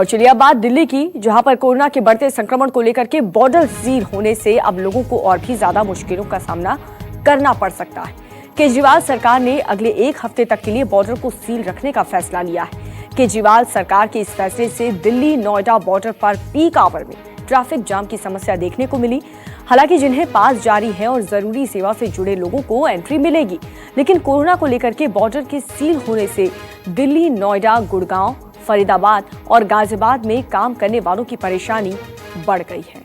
और चलिए अब बात दिल्ली की, जहां पर कोरोना के बढ़ते संक्रमण को लेकर के बॉर्डर सील होने से अब लोगों को और भी ज्यादा मुश्किलों का सामना करना पड़ सकता है। केजरीवाल सरकार ने अगले एक हफ्ते तक के लिए बॉर्डर को सील रखने का फैसला लिया है। केजरीवाल सरकार के इस फैसले से दिल्ली नोएडा बॉर्डर पर पीक आवर में ट्रैफिक जाम की समस्या देखने को मिली। हालांकि जिन्हें पास जारी है और जरूरी सेवा से जुड़े लोगों को एंट्री मिलेगी, लेकिन कोरोना को लेकर के बॉर्डर के सील होने से दिल्ली, नोएडा, गुड़गांव, फरीदाबाद और गाजियाबाद में काम करने वालों की परेशानी बढ़ गई है।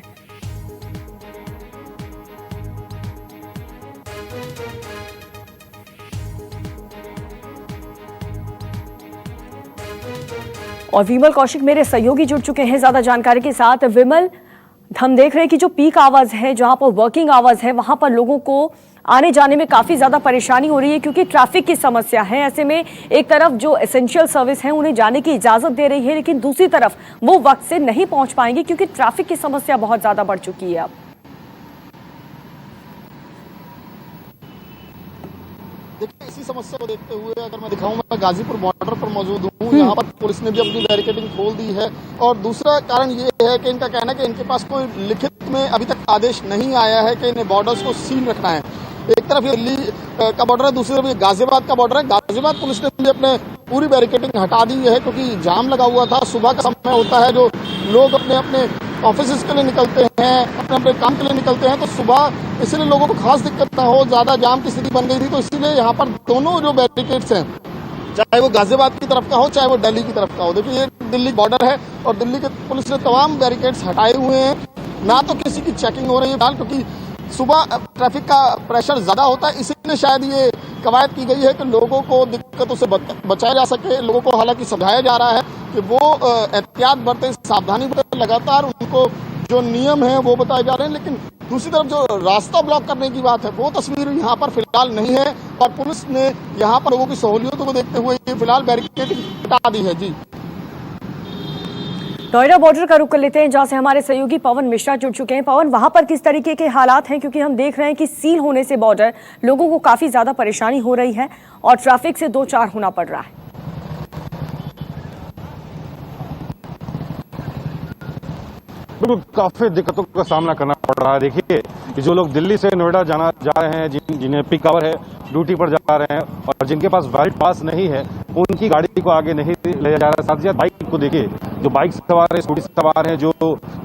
और विमल कौशिक मेरे सहयोगी जुड़ चुके हैं ज्यादा जानकारी के साथ। विमल, हम देख रहे हैं कि जो पीक आवर्स है, जहां पर वर्किंग आवर्स है, वहां पर लोगों को आने जाने में काफी ज्यादा परेशानी हो रही है क्योंकि ट्रैफिक की समस्या है। ऐसे में एक तरफ जो एसेंशियल सर्विस है उन्हें जाने की इजाजत दे रही है, लेकिन दूसरी तरफ वो वक्त से नहीं पहुंच पाएंगे क्योंकि ट्रैफिक की समस्या बहुत ज्यादा बढ़ चुकी है। अब देखिए, इसी समस्या को देखते हुए अगर मैं दिखाऊं, मैं गाजीपुर बॉर्डर पर मौजूद हूं। यहाँ पर पुलिस ने भी अपनी बैरिकेडिंग खोल दी है और दूसरा कारण ये है कि इनका कहना है कि इनके पास कोई लिखित में अभी तक आदेश नहीं आया है कि इन्हें बॉर्डर्स को सील रखना है। एक तरफ ये दिल्ली का बॉर्डर है, दूसरी तरफ ये गाजियाबाद का बॉर्डर है। गाजियाबाद पुलिस ने भी अपने पूरी बैरिकेडिंग हटा दी है क्योंकि जाम लगा हुआ था। सुबह का समय होता है, जो लोग अपने अपने ऑफिस के लिए निकलते हैं, अपने अपने काम के लिए निकलते हैं, तो सुबह इसलिए लोगों को खास दिक्कत ना हो, ज्यादा जाम की स्थिति बन गई थी। तो इसीलिए यहाँ पर दोनों जो बैरिकेड्स हैं, चाहे वो गाजियाबाद की तरफ का हो चाहे वो दिल्ली की तरफ का हो, देखिए ये दिल्ली बॉर्डर है और दिल्ली के पुलिस ने तमाम बैरिकेड्स हटाए हुए हैं। ना तो किसी की चेकिंग हो रही है फिलहाल, क्योंकि सुबह ट्रैफिक का प्रेशर ज्यादा होता है, इसीलिए शायद ये कवायद की गई है कि लोगों को दिक्कतों से बचाया जा सके। लोगों को हालांकि समझाया जा रहा है कि वो एहतियात बरतें, सावधानी बरतें, लगातार उनको जो नियम है वो बताए जा रहे हैं। लेकिन दूसरी तरफ जो रास्ता ब्लॉक करने की बात है, वो तस्वीर यहाँ पर फिलहाल नहीं है और पुलिस ने यहाँ पर लोगों की सहूलियतों को देखते हुए ये फिलहाल बैरिकेडिंग हटा दी है। जी, नोएडा बॉर्डर का रुख कर लेते हैं, जहां से हमारे सहयोगी पवन मिश्रा जुड़ चुके हैं। पवन, वहां पर किस तरीके के हालात हैं, क्योंकि हम देख रहे हैं कि सील होने से बॉर्डर लोगों को काफी ज्यादा परेशानी हो रही है और ट्रैफिक से दो चार होना पड़ रहा है। बिल्कुल, काफी दिक्कतों का सामना करना पड़ रहा है। देखिए, जो लोग दिल्ली से नोएडा जा रहे हैं, जिन्हें पिक आवर है, ड्यूटी पर जा रहे हैं और जिनके पास वैलिड पास नहीं है, उनकी गाड़ी को आगे नहीं ले जा रहा है। साथ ही साथ बाइक को देखिए, जो बाइक सवार है, स्कूटी सवार है, जो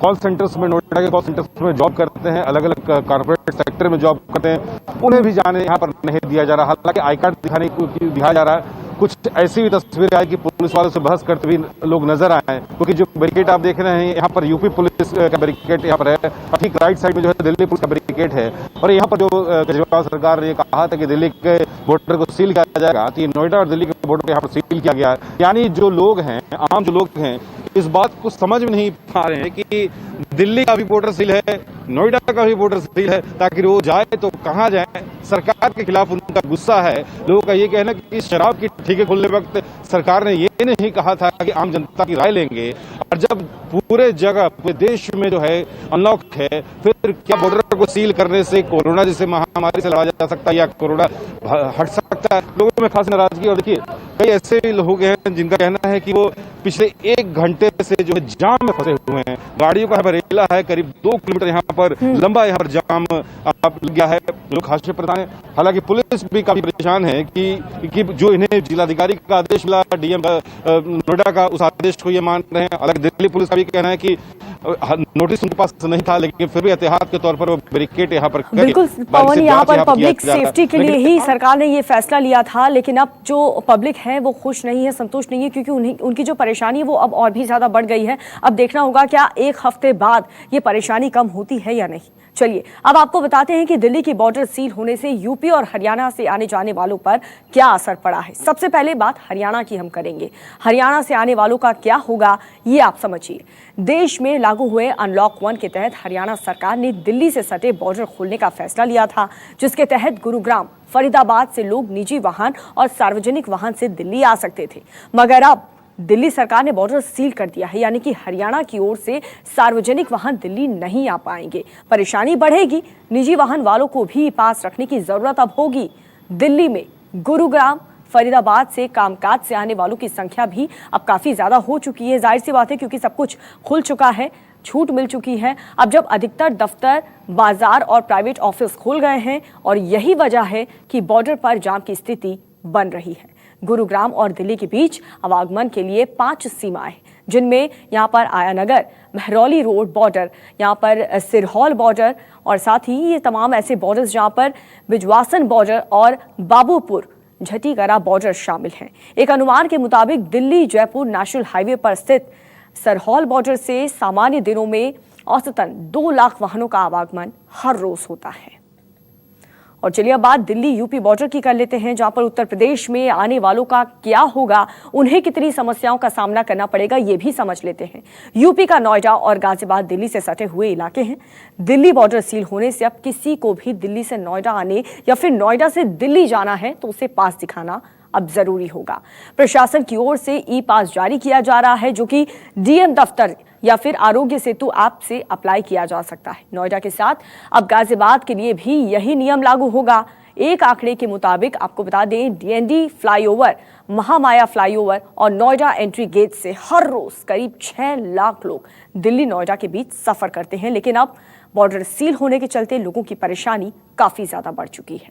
कॉल सेंटर्स में, नोएडा के कॉल सेंटर्स में जॉब करते हैं, अलग अलग कॉर्पोरेट सेक्टर में जॉब करते हैं, उन्हें भी जाने यहाँ पर नहीं दिया जा रहा। हालांकि आई कार्ड दिखाया जा रहा है। कुछ ऐसी भी तस्वीरें आई कि पुलिस वालों से बहस करते भी लोग नजर आए हैं, क्योंकि जो बैरिकेड आप देख रहे हैं, यहाँ पर यूपी पुलिस का बैरिकेड यहाँ पर है, ठीक राइट साइड में जो है दिल्ली पुलिस का बैरिकेड है। और यहाँ पर जो केजरीवाल सरकार ने कहा था कि दिल्ली के बॉर्डर को सील किया जाएगा, तो नोएडा और दिल्ली के बॉर्डर को यहाँ पर सील किया गया है। यानी जो लोग हैं, आम जो लोग हैं, इस बात को समझ में नहीं पा रहे हैं कि दिल्ली का भी बॉर्डर सील है, नोएडा का भी बॉर्डर सील है, ताकि वो जाए तो कहां जाए। सरकार के खिलाफ उनका गुस्सा है। लोगों का ये कहना कि इस शराब की ठेके खोलने वक्त सरकार ने ये नहीं कहा था कि आम जनता की राय लेंगे, और जब पूरे जगह पूरे देश में जो है अनलॉक है, फिर क्या बॉर्डर को सील करने से कोरोना जैसे महामारी से लड़ा जा सकता है या कोरोना हट सकता है? लोगों में खास नाराजगी। और देखिए, कई ऐसे भी लोग हैं जिनका कहना है कि वो पिछले 1 घंटे से जो है जाम में फंसे हुए हैं। गाड़ियों का रेला है, करीब 2 किलोमीटर यहाँ पर लंबा यहाँ पर जाम लग गया है। लोग खास परेशान है। हालांकि पुलिस भी काफी परेशान है कि जो इन्हें जिलाधिकारी का आदेश मिला, डीएम नोएडा का, उस आदेश को ये मान रहे हैं। अलग दिल्ली पुलिस का भी कहना है कि नोटिस उनके पास नहीं था, लेकिन फिर भी एहतियात के तौर पर वो बैरिकेड यहाँ पर बिल्कुल पवन, यहाँ पर पब्लिक सेफ्टी के लिए ही सरकार ने ये फैसला लिया था, लेकिन अब जो पब्लिक है वो खुश नहीं है, संतुष्ट नहीं है, क्योंकि उनकी जो परेशानी है वो अब और भी ज्यादा बढ़ गई है। अब देखना होगा क्या एक हफ्ते बाद ये परेशानी कम होती है या नहीं। चलिए अब आपको बताते हैं कि दिल्ली की बॉर्डर सील होने से यूपी और हरियाणा से आने जाने वालों पर क्या असर पड़ा है। सबसे पहले बात हरियाणा की हम करेंगे। हरियाणा से आने वालों का क्या होगा ये आप समझिए। देश में लागू हुए अनलॉक 1 के तहत हरियाणा सरकार ने दिल्ली से सटे बॉर्डर खोलने का फैसला लिया था, जिसके तहत गुरुग्राम, फरीदाबाद से लोग निजी वाहन और सार्वजनिक वाहन से दिल्ली आ सकते थे। मगर अब दिल्ली सरकार ने बॉर्डर सील कर दिया है, यानी कि हरियाणा की ओर से सार्वजनिक वाहन दिल्ली नहीं आ पाएंगे। परेशानी बढ़ेगी, निजी वाहन वालों को भी पास रखने की जरूरत अब होगी। दिल्ली में गुरुग्राम, फरीदाबाद से कामकाज से आने वालों की संख्या भी अब काफी ज्यादा हो चुकी है। जाहिर सी बात है क्योंकि सब कुछ खुल चुका है, छूट मिल चुकी है। अब जब अधिकतर दफ्तर, बाजार और प्राइवेट ऑफिस खुल गए हैं और यही वजह है कि बॉर्डर पर जाम की स्थिति बन रही है। गुरुग्राम और दिल्ली के बीच आवागमन के लिए 5 सीमाएं, जिनमें यहाँ पर आयानगर, महरौली रोड बॉर्डर, यहाँ पर सिरहौल बॉर्डर और साथ ही ये तमाम ऐसे बॉर्डर्स जहाँ पर बिजवासन बॉर्डर और बाबूपुर झटीगरा बॉर्डर शामिल हैं। एक अनुमान के मुताबिक दिल्ली जयपुर नेशनल हाईवे पर स्थित सरहौल बॉर्डर से सामान्य दिनों में औसतन 2 लाख वाहनों का आवागमन हर रोज होता है। और चलिए अब बात दिल्ली यूपी बॉर्डर की कर लेते हैं, जहां पर उत्तर प्रदेश में आने वालों का क्या होगा, उन्हें कितनी समस्याओं का सामना करना पड़ेगा, ये भी समझ लेते हैं। यूपी का नोएडा और गाजियाबाद दिल्ली से सटे हुए इलाके हैं। दिल्ली बॉर्डर सील होने से अब किसी को भी दिल्ली से नोएडा आने या फिर नोएडा से दिल्ली जाना है तो उसे पास दिखाना अब जरूरी होगा। प्रशासन की ओर से ई पास जारी किया जा रहा है, जो कि डीएम दफ्तर या फिर आरोग्य सेतु ऐप से अप्लाई किया जा सकता है। नोएडा के साथ अब गाजियाबाद के लिए भी यही नियम लागू होगा। एक आंकड़े के मुताबिक आपको बता दें, डीएनडी फ्लाईओवर, महामाया फ्लाईओवर और नोएडा एंट्री गेट से हर रोज करीब 6 लाख लोग दिल्ली नोएडा के बीच सफर करते हैं। लेकिन अब बॉर्डर सील होने के चलते लोगों की परेशानी काफी ज्यादा बढ़ चुकी है।